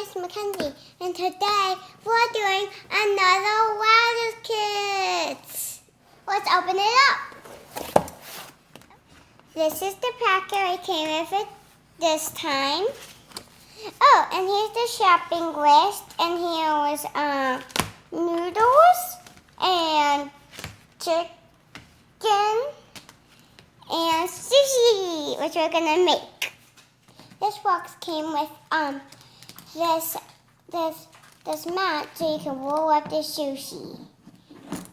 is Mackenzie, and today we're doing another Raddish Kids. Let's open it up. This is the packet I came with it this time. Oh, and here's the shopping list, and here was noodles and chicken and sushi, which we're gonna make. This box came with this mat so you can roll up the sushi.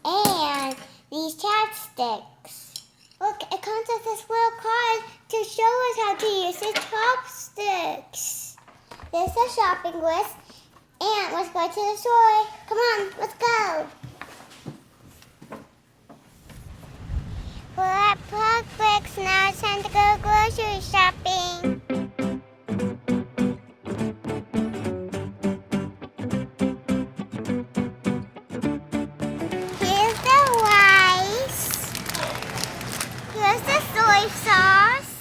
And these chopsticks. Look, it comes with this little card to show us how to use the chopsticks. This is the shopping list. And let's go to the store. Come on, let's go. We're at Publix. Now it's time to go grocery shopping. Here's the rice. Here's the soy sauce.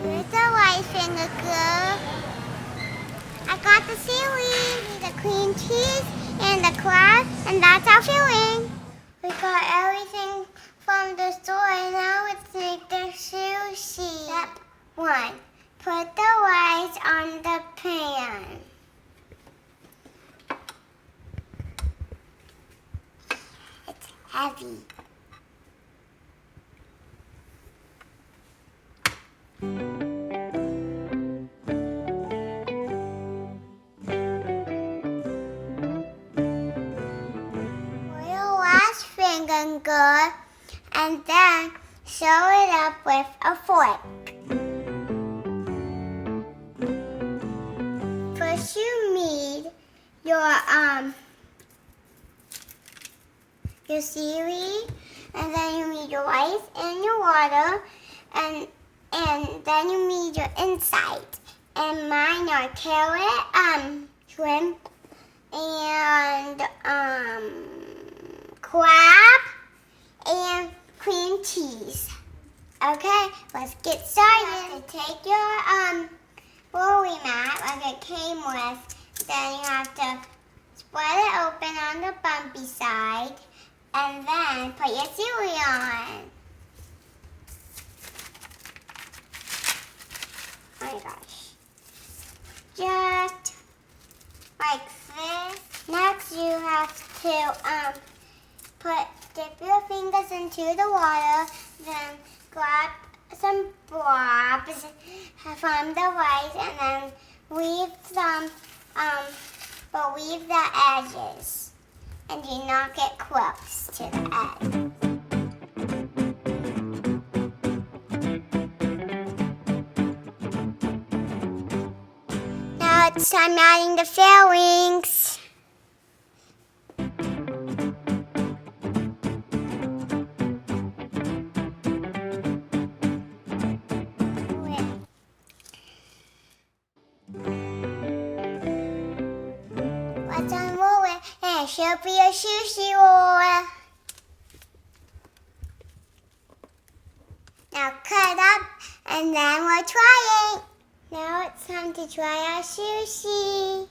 Here's the rice vinegar. I got the seaweed, the cream cheese, and the crab, and that's our filling. We got everything from the store, and now let's make the sushi. Step 1. Put the rice on the pan. It's heavy. Vinegar, and then sew it up with a fork. First you need your seaweed, and then you need your rice and your water, and then you need your inside. And mine are carrot, shrimp, and crab, and cream cheese. Okay, let's get started. Take your rolling mat like it came with. Then you have to spread it open on the bumpy side, and then put your seaweed on. Oh my gosh. Just like this. Next you have to dip your fingers into the water, then grab some blobs from the rice, and then leave some, but leave the edges, and do not get close to the edge. Now it's time adding the fillings. Let's unroll it, and it should be a sushi roll. Now cut up, and then we'll try it. Now it's time to try our sushi.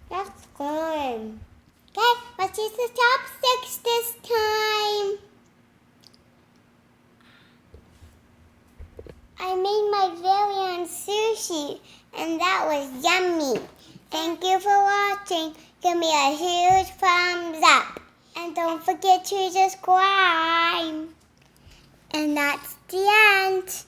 That's good. Okay, let's use the chopsticks this time. I made my very own sushi, and that was yummy. Thank you for watching. Give me a huge thumbs up. And don't forget to subscribe. And that's the end.